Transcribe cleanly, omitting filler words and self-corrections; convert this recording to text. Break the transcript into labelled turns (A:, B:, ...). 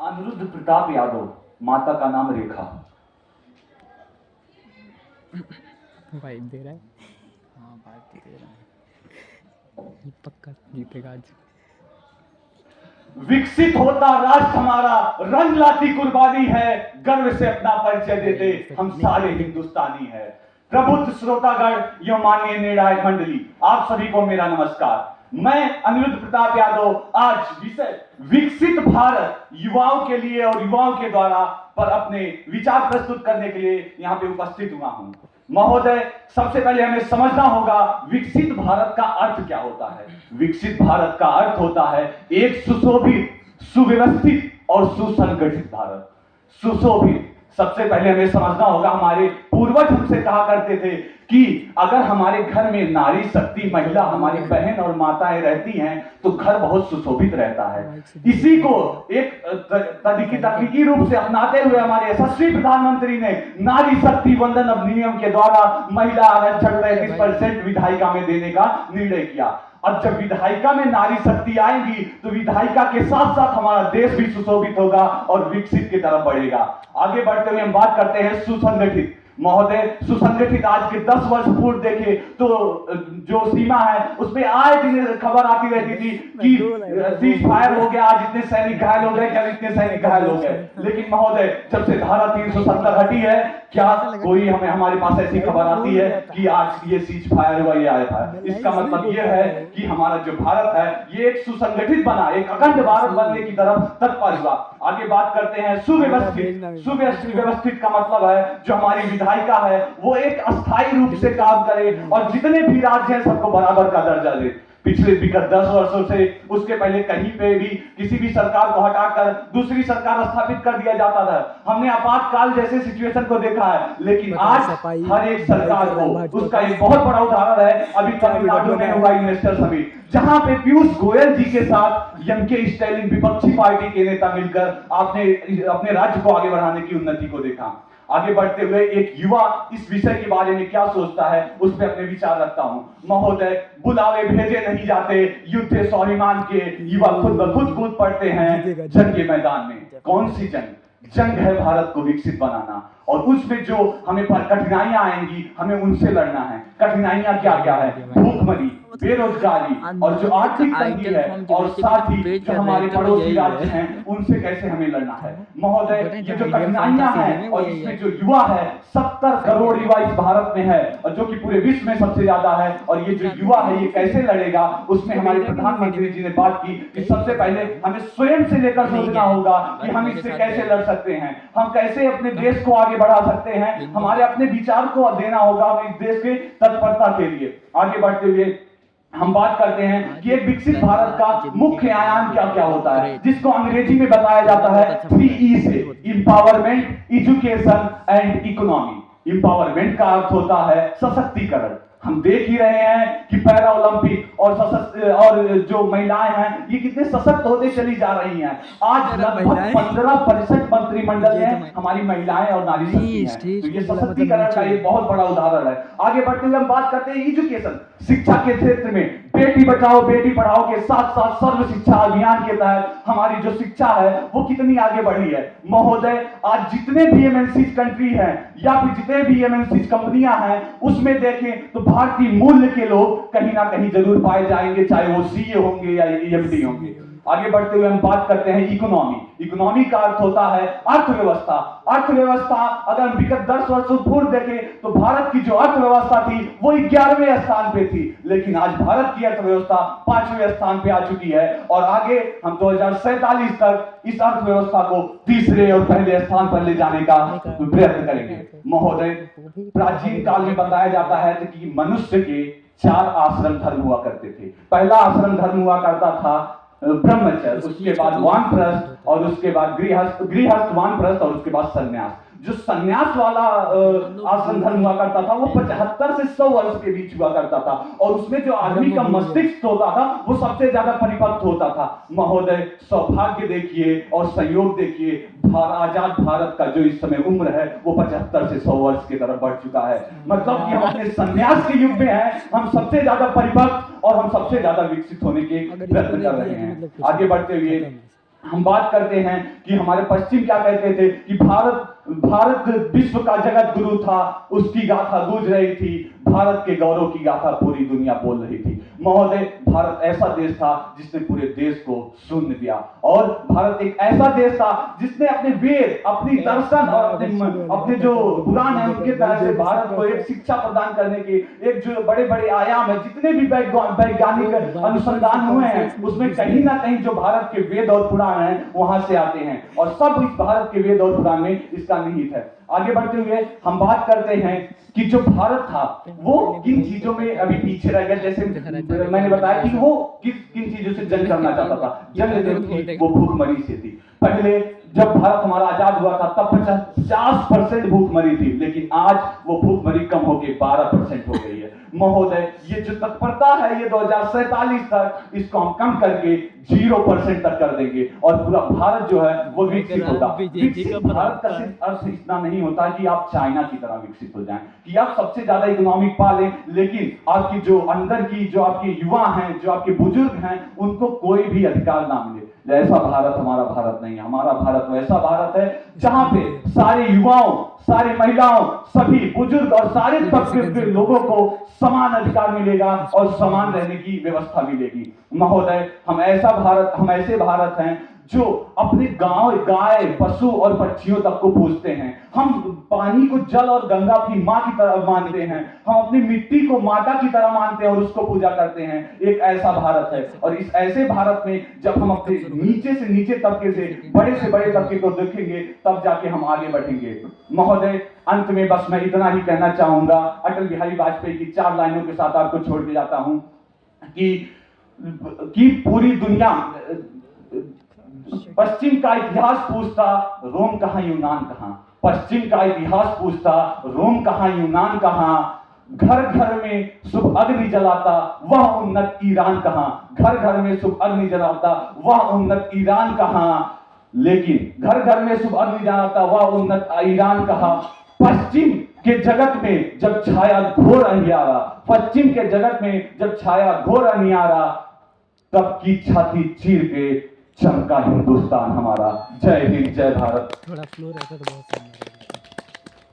A: अनिरुद्ध प्रताप यादव, माता का नाम रेखा।
B: वाइब दे रहा है। हाँ वाइब तो दे रहा है, ये पक्का जीतेगा आज।
A: विकसित होता राष्ट्र हमारा रंग लाती कुर्बानी है, गर्व से अपना परिचय देते हम सारे हिंदुस्तानी है। प्रबुद्ध श्रोतागण एवं माननीय निर्णायक मंडली, आप सभी को मेरा नमस्कार। मैं अनिरुद्ध प्रताप यादव आज विषय विकसित भारत युवाओं के लिए और युवाओं के द्वारा पर अपने विचार प्रस्तुत करने के लिए यहाँ पे उपस्थित हुआ हूं। महोदय, सबसे पहले हमें समझना होगा विकसित भारत का अर्थ क्या होता है। विकसित भारत का अर्थ होता है एक सुशोभित, सुव्यवस्थित और सुसंगठित भारत। सुशोभित, सबसे पहले हमें समझना होगा, हमारे पूर्वज हमसे कहा करते थे कि अगर हमारे घर में नारी शक्ति, महिला, हमारी बहन और माताएं रहती हैं तो घर बहुत सुशोभित रहता है। इसी को एक तकनीकी रूप से अपनाते हुए हमारे यशस्वी प्रधानमंत्री ने नारी शक्ति वंदन अधिनियम के द्वारा महिला आरक्षण 33% विधायिका में देने का निर्णय किया। अब जब विधायिका में नारी शक्ति आएगी तो विधायिका के साथ साथ हमारा देश भी सुशोभित होगा और विकसित की तरफ बढ़ेगा। आगे बढ़ते हुए हम बात करते हैं सुसंगठित। महोदय, सुसंगठित आज के 10 वर्ष पूर्व देखे तो जो सीमा है उसमें आए दिन खबर आती रहती थी कि सीज फायर हो गया, आज इतने सैनिक घायल हो गए, क्या इतने सैनिक घायल हो गए। लेकिन महोदय, जब से धारा 370 हटी है, क्या कोई हमारे पास ऐसी खबर आती है कि आज ये सीज फायर हुआ, ये आया था। इसका मतलब ये है कि हमारा जो भारत है ये एक सुसंगठित बना, एक अखंड भारत बनने की तरफ तत्पर हुआ। आगे बात करते हैं सुव्यवस्थित। सुव्यवस्थित का मतलब है जो हमारी विधायिका है वो एक अस्थायी रूप से काम करे और जितने भी राज्य हैं सबको बराबर का दर्जा दे। पिछले विगत 10 वर्षों से, उसके पहले कहीं पे भी किसी भी सरकार को हटाकर दूसरी सरकार स्थापित कर दिया जाता था। हमने आपातकाल जैसे सिचुएशन को देखा है, लेकिन आज हर एक सरकार को, उसका एक बहुत बड़ा उदाहरण है अभी तमिलनाडु में हुआ इन्वेस्टर समिट, जहां पे पीयूष गोयल जी के साथ एम.के. स्टालिन विपक्षी पार्टी के नेता मिलकर आपने अपने राज्य को आगे बढ़ाने की उन्नति को देखा। आगे बढ़ते हुए एक युवा इस विषय के बारे में क्या सोचता है उस पर अपने विचार रखता हूं। महोदय, बुलावे भेजे नहीं जाते, युद्ध स्वाभिमान के युवा खुद ब खुद कूद पड़ते हैं जंग के मैदान में। कौन सी जंग? जंग है भारत को विकसित बनाना, और उसमें जो हमें पर कठिनाइयां आएंगी हमें उनसे लड़ना है। कठिनाइयां क्या क्या है? भूखमरी, बेरोजगारी और जो आर्थिक तंगी है, और साथ ही जो हमारे पड़ोसी राज्य हैं उनसे कैसे हमें लड़ना है। महोदय, ये जो कठिनाइयां हैं और इसमें जो युवा है, 70 करोड़ युवा इस भारत में है और जो कि पूरे विश्व में सबसे ज्यादा है, और ये जो युवा है ये कैसे लड़ेगा, उसमें हमारे प्रधानमंत्री जी ने बात की कि सबसे पहले हमें स्वयं से लेकर सोचना होगा कि हम इससे कैसे लड़ सकते हैं, हम कैसे अपने देश को आगे बढ़ा सकते हैं, हमारे अपने विचार को देना होगा इस देश के तत्परता के लिए। आगे बढ़ते हुए हम बात करते हैं कि एक विकसित भारत का मुख्य आयाम क्या क्या होता है, जिसको अंग्रेजी में बताया जाता है 3E से, empowerment, education and economy. Empowerment का अर्थ होता है सशक्तिकरण। हम देख ही रहे हैं कि पैरा ओलंपिक और जो महिलाएं हैं ये कितने सशक्त होते चली जा रही हैं। आज लगभग 15% मंत्रिमंडल में हमारी महिलाएं और नारी शक्ति हैं, तो ये सशक्तिकरण का एक बहुत बड़ा उदाहरण है। आगे बढ़ते हुए हम बात करते हैं एजुकेशन, शिक्षा के क्षेत्र में बेटी बचाओ बेटी पढ़ाओ के साथ साथ सर्व शिक्षा अभियान के तहत हमारी जो शिक्षा है वो कितनी आगे बढ़ी है। महोदय, आज जितने भी एमएनसी कंट्री हैं या फिर जितने भी एमएनसी कंपनियां हैं उसमें देखें तो भारतीय मूल्य के लोग कहीं ना कहीं जरूर पाए जाएंगे, चाहे वो सीए होंगे या एमडी होंगे। आगे बढ़ते हुए हम बात करते हैं इकोनॉमी। इकोनॉमी का अर्थ होता है अर्थव्यवस्था। अर्थव्यवस्था अगर हम विगत 10 वर्षों पूर्व देखें तो भारत की जो अर्थव्यवस्था थी वो 11वें स्थान पे थी, लेकिन आज भारत की अर्थव्यवस्था 5वें स्थान पे आ चुकी है और आगे हम 2047 तक इस अर्थव्यवस्था को तीसरे और पहले स्थान पर ले जाने का प्रयत्न करेंगे। महोदय, प्राचीन काल में बताया जाता है कि मनुष्य के 4 आश्रम धर्म हुआ करते थे। पहला आश्रम धर्म हुआ करता था ब्रह्मचर्य, उसके बाद वानप्रस्थ और उसके बाद गृहस्थ वानप्रस्थ और उसके बाद सन्यास। जो सन्यास वाला आश्रम धर्म हुआ करता था वो 75 से 100 वर्ष के बीच हुआ करता था और उसमें जो आदमी का मस्तिष्क होता था वो सबसे ज्यादा परिपक्व होता था। महोदय, सौभाग्य देखिए और संयोग देखिए, आजाद भारत का जो इस समय उम्र है वो 75 से 100 वर्ष की तरफ बढ़ चुका है। मतलब कि हम अपने सन्यास के युग में हैं, हम सबसे ज्यादा परिपक्व और हम सबसे ज्यादा विकसित होने के प्रयत्न कर रहे हैं। आगे बढ़ते हुए हम बात करते हैं कि हमारे पश्चिम क्या कहते थे कि भारत विश्व का जगत गुरु था, उसकी गाथा गूंज रही थी, भारत के गौरव की गाथा पूरी दुनिया बोल रही थी। महोदय, भारत ऐसा देश था जिसने पूरे देश को सुन दिया, और भारत एक ऐसा देश था जिसने अपने वेद, अपनी दर्शन और अपने जो पुराण है उनके तरह से भारत को एक शिक्षा प्रदान करने की एक जो बड़े बड़े आयाम है, जितने भी वैज्ञानिक अनुसंधान हुए हैं उसमें कहीं ना कहीं जो भारत के वेद और पुराण हैं वहां से आते हैं, और सब इस भारत के वेद और पुराण में इसका निहित है। आगे बढ़ते हुए हम बात करते हैं कि जो भारत था वो किन चीजों में अभी पीछे रह गया। जैसे मैंने बताया कि वो किन चीजों से जंग करना चाहता था। जंग जो थी वो भूखमरी से थी। पहले जब भारत हमारा आजाद हुआ था तब 50% भूखमरी थी, लेकिन आज वो भूखमरी कम होकर 12% हो गई है। महोदय, ये जो तत्परता है ये 2047 तक इसको हम कम करके 0% तक कर देंगे, और पूरा भारत जो है वो विकसित होगा। विकसित भारत का सिर्फ अर्थ इतना नहीं होता कि आप चाइना की तरह विकसित हो जाएं, कि आप सबसे ज्यादा इकोनॉमिक पालें, लेकिन आपकी जो अंदर की जो आपके युवा हैं, जो आपके बुजुर्ग हैं, उनको कोई भी अधिकार ना मिले। ऐसा भारत हमारा भारत नहीं है। हमारा भारत वैसा भारत है जहां पे सारे युवाओं, सारी महिलाओं, सभी बुजुर्ग और सारे तबके के लोगों को समान अधिकार मिलेगा और समान रहने की व्यवस्था मिलेगी। महोदय, हम ऐसे भारत हैं जो अपने गांव, गाय, पशु और पक्षियों तक को पूजते हैं। हम पानी को जल और गंगा की मां की तरह मानते हैं। हम अपनी मिट्टी को माता की तरह मानते हैं और उसको पूजा करते हैं। एक ऐसा भारत है, और इस ऐसे भारत में जब हम अपने नीचे से नीचे तबके से बड़े तबके को देखेंगे तब जाके हम आगे बढ़ेंगे। महोदय, अंत में बस मैं इतना ही कहना चाहूंगा, अटल बिहारी वाजपेयी की 4 लाइनों के साथ आपको छोड़ के जाता हूं कि पूरी दुनिया पश्चिम का इतिहास पूछता, रोम कहां यूनान कहां। पश्चिम का इतिहास पूछता, रोम कहां यूनान कहां। घर घर में शुभ अग्नि जलाता, वह उन्नत ईरान कहां। घर घर में शुभ अग्नि जलाता, वह उन्नत ईरान कहां। लेकिन घर घर में शुभ अग्नि जलाता, वह उन्नत ईरान कहां। पश्चिम के जगत में जब छाया घोर अंधियारा, पश्चिम के जगत में जब छाया घोर अंधियारा, तब की छाती चीर के चमका हिंदुस्तान हमारा। जय हिंद, जय भारत।
B: थोड़ा फ्लो रहता तो बहुत सुंदर है।